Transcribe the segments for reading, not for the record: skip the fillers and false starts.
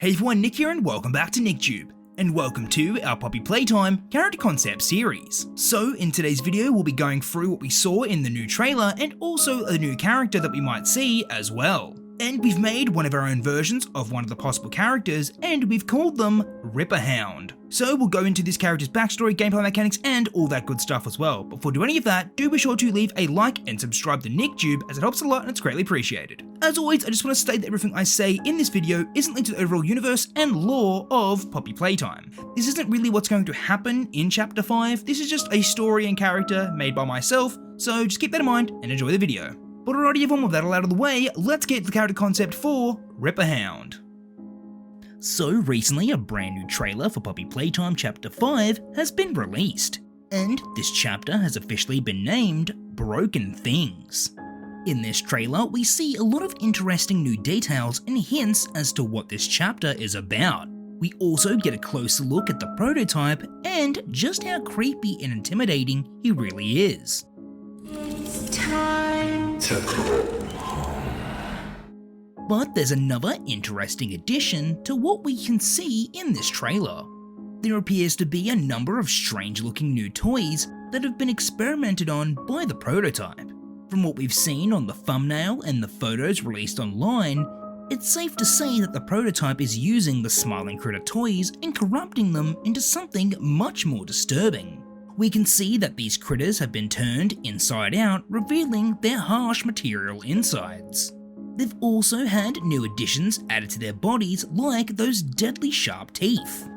Hey everyone, Nick here and welcome back to NickTube, and welcome to our Poppy Playtime character concept series. So in today's video we'll be going through what we saw in the new trailer and also a new character that we might see as well. And we've made one of our own versions of one of the possible characters and we've called them Ripper Hound. So we'll go into this character's backstory, gameplay mechanics and all that good stuff as well. But before doing any of that, do be sure to leave a like and subscribe to NickTube as it helps a lot and it's greatly appreciated. As always, I just want to state that everything I say in this video isn't linked to the overall universe and lore of Poppy Playtime. This isn't really what's going to happen in Chapter 5, this is just a story and character made by myself, so just keep that in mind and enjoy the video. But alrighty everyone, with that all out of the way, let's get to the character concept for Ripper Hound. So recently, a brand new trailer for Poppy Playtime Chapter 5 has been released, and this chapter has officially been named Broken Things. In this trailer, we see a lot of interesting new details and hints as to what this chapter is about. We also get a closer look at the prototype and just how creepy and intimidating he really is. It's time to go home. But there's another interesting addition to what we can see in this trailer. There appears to be a number of strange looking new toys that have been experimented on by the prototype. From what we've seen on the thumbnail and the photos released online, it's safe to say that the prototype is using the Smiling Critter toys and corrupting them into something much more disturbing. We can see that these critters have been turned inside out, revealing their harsh material insides. They've also had new additions added to their bodies, like those deadly sharp teeth.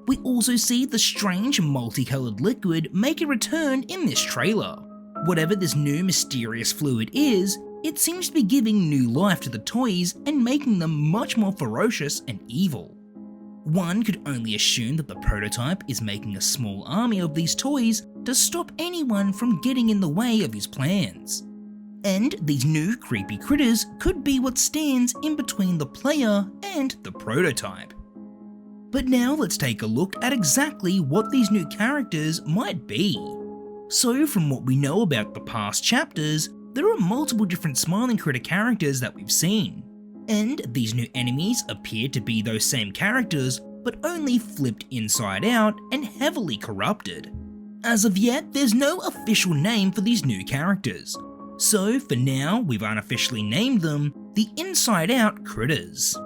We also see the strange multicolored liquid make a return in this trailer. Whatever this new mysterious fluid is, it seems to be giving new life to the toys and making them much more ferocious and evil. One could only assume that the prototype is making a small army of these toys to stop anyone from getting in the way of his plans. And these new creepy critters could be what stands in between the player and the prototype. But now let's take a look at exactly what these new characters might be. So from what we know about the past chapters, there are multiple different Smiling Critter characters that we've seen. And these new enemies appear to be those same characters, but only flipped inside out and heavily corrupted. As of yet, there's no official name for these new characters. So for now, we've unofficially named them the Inside Out Critters.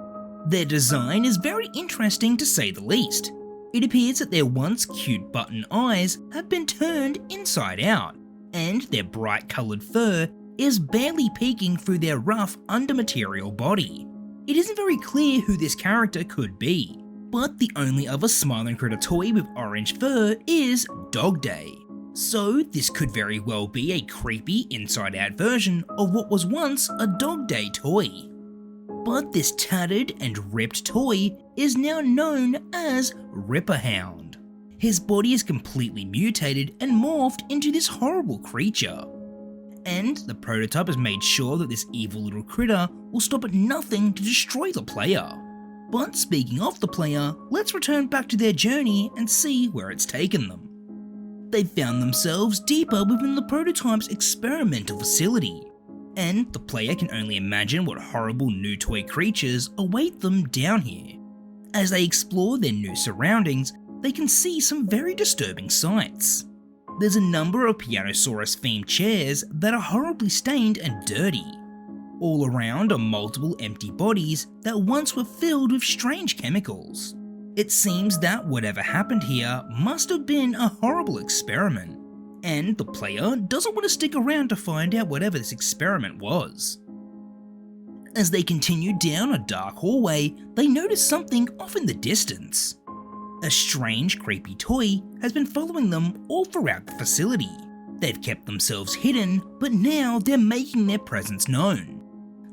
Their design is very interesting to say the least. It appears that their once cute button eyes have been turned inside out, and their bright coloured fur is barely peeking through their rough undermaterial body. It isn't very clear who this character could be, but the only other Smiling Critter toy with orange fur is Dog Day. So this could very well be a creepy inside out version of what was once a Dog Day toy. But this tattered and ripped toy is now known as Ripper Hound. His body is completely mutated and morphed into this horrible creature. And the prototype has made sure that this evil little critter will stop at nothing to destroy the player. But speaking of the player, let's return back to their journey and see where it's taken them. They've found themselves deeper within the prototype's experimental facility, and the player can only imagine what horrible new toy creatures await them down here. As they explore their new surroundings, they can see some very disturbing sights. There's a number of Pianosaurus themed chairs that are horribly stained and dirty. All around are multiple empty bodies that once were filled with strange chemicals. It seems that whatever happened here must have been a horrible experiment, and the player doesn't want to stick around to find out whatever this experiment was. As they continue down a dark hallway, they notice something off in the distance. A strange, creepy toy has been following them all throughout the facility. They've kept themselves hidden, but now they're making their presence known.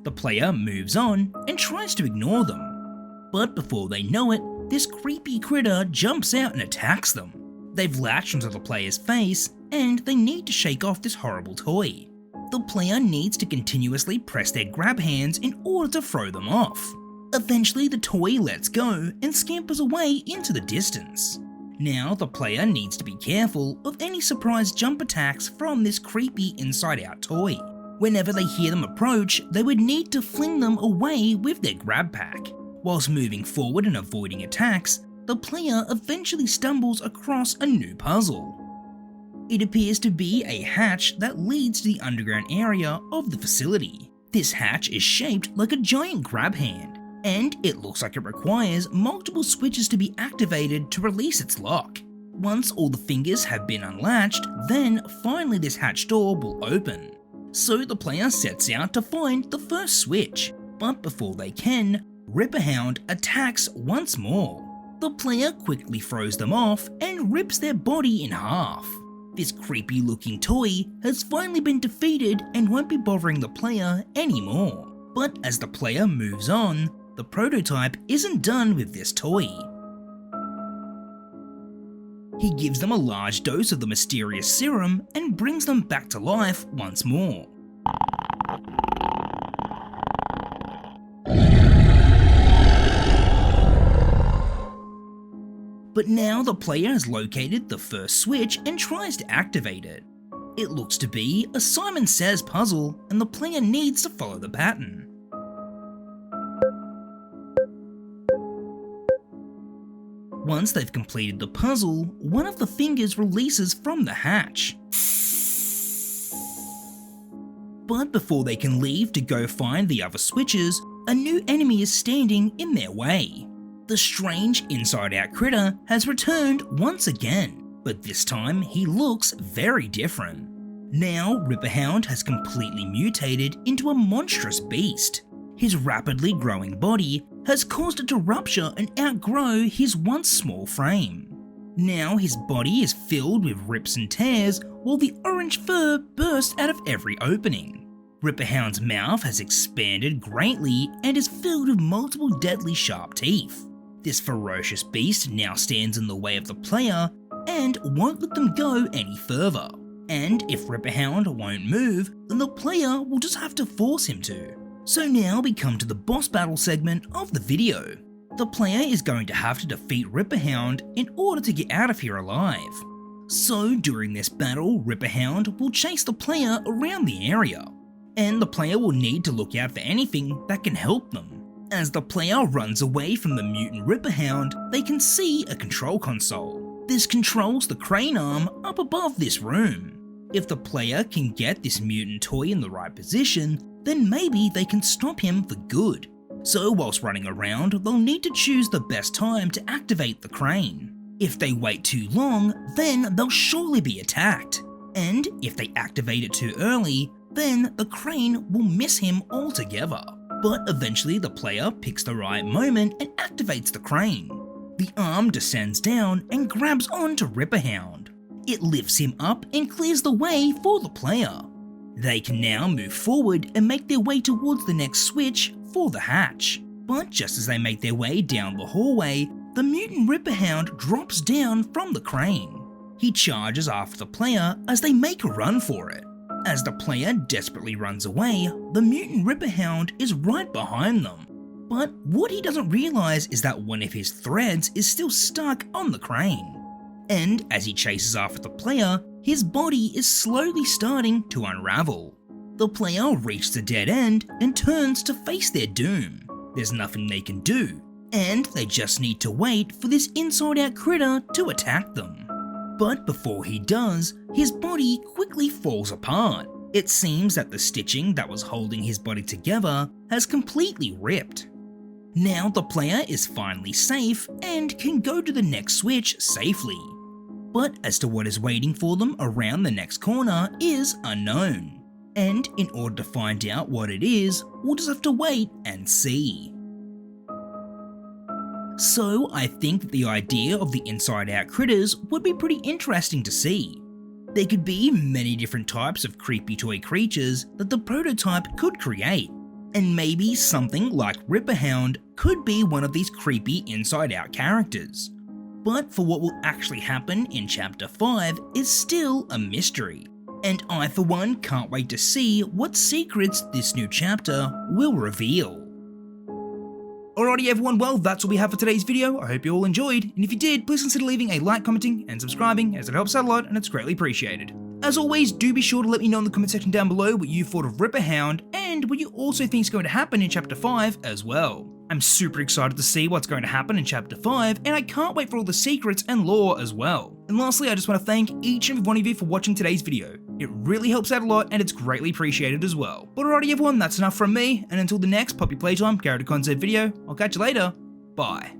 The player moves on and tries to ignore them. But before they know it, this creepy critter jumps out and attacks them. They've latched onto the player's face, and they need to shake off this horrible toy. The player needs to continuously press their grab hands in order to throw them off. Eventually the toy lets go and scampers away into the distance. Now the player needs to be careful of any surprise jump attacks from this creepy inside out toy. Whenever they hear them approach, they would need to fling them away with their GrabPack. Whilst moving forward and avoiding attacks, the player eventually stumbles across a new puzzle. It appears to be a hatch that leads to the underground area of the facility. This hatch is shaped like a giant grab hand, and it looks like it requires multiple switches to be activated to release its lock. Once all the fingers have been unlatched, then finally this hatch door will open. So the player sets out to find the first switch, but before they can, Ripper Hound attacks once more. The player quickly throws them off and rips their body in half. This creepy looking toy has finally been defeated and won't be bothering the player anymore. But as the player moves on, the prototype isn't done with this toy. He gives them a large dose of the mysterious serum and brings them back to life once more. But now the player has located the first switch and tries to activate it. It looks to be a Simon Says puzzle, and the player needs to follow the pattern. Once they've completed the puzzle, one of the fingers releases from the hatch. But before they can leave to go find the other switches, a new enemy is standing in their way. The strange inside-out critter has returned once again, but this time he looks very different. Now Ripper Hound has completely mutated into a monstrous beast. His rapidly growing body has caused it to rupture and outgrow his once small frame. Now his body is filled with rips and tears, while the orange fur bursts out of every opening. Ripper Hound's mouth has expanded greatly and is filled with multiple deadly sharp teeth. This ferocious beast now stands in the way of the player and won't let them go any further. And if Ripper Hound won't move, then the player will just have to force him to. So now we come to the boss battle segment of the video. The player is going to have to defeat Ripper Hound in order to get out of here alive. So during this battle, Ripper Hound will chase the player around the area, and the player will need to look out for anything that can help them. As the player runs away from the mutant Ripper Hound, they can see a control console. This controls the crane arm up above this room. If the player can get this mutant toy in the right position, then maybe they can stop him for good. So whilst running around, they'll need to choose the best time to activate the crane. If they wait too long, then they'll surely be attacked. And if they activate it too early, then the crane will miss him altogether. But eventually the player picks the right moment and activates the crane. The arm descends down and grabs onto Ripper Hound. It lifts him up and clears the way for the player. They can now move forward and make their way towards the next switch for the hatch. But just as they make their way down the hallway, the mutant Ripper Hound drops down from the crane. He charges after the player as they make a run for it. As the player desperately runs away, the mutant Ripper Hound is right behind them. But what he doesn't realise is that one of his threads is still stuck on the crane. And as he chases after the player, his body is slowly starting to unravel. The player reaches a dead end and turns to face their doom. There's nothing they can do, and they just need to wait for this inside-out critter to attack them. But before he does, his body quickly falls apart. It seems that the stitching that was holding his body together has completely ripped. Now the player is finally safe and can go to the next switch safely. But as to what is waiting for them around the next corner is unknown. And in order to find out what it is, we'll just have to wait and see. So I think that the idea of the inside-out critters would be pretty interesting to see. There could be many different types of creepy toy creatures that the prototype could create, and maybe something like Ripper Hound could be one of these creepy inside-out characters. But for what will actually happen in Chapter 5 is still a mystery, and I for one can't wait to see what secrets this new chapter will reveal. Alrighty everyone, well that's all we have for today's video. I hope you all enjoyed, and if you did, please consider leaving a like, commenting and subscribing as it helps out a lot and it's greatly appreciated. As always, do be sure to let me know in the comment section down below what you thought of Ripper Hound and what you also think is going to happen in Chapter 5 as well. I'm super excited to see what's going to happen in Chapter 5, and I can't wait for all the secrets and lore as well. And lastly, I just want to thank each and every one of you for watching today's video. It really helps out a lot and it's greatly appreciated as well. But alrighty everyone, that's enough from me, and until the next Poppy Playtime character concept video, I'll catch you later. Bye.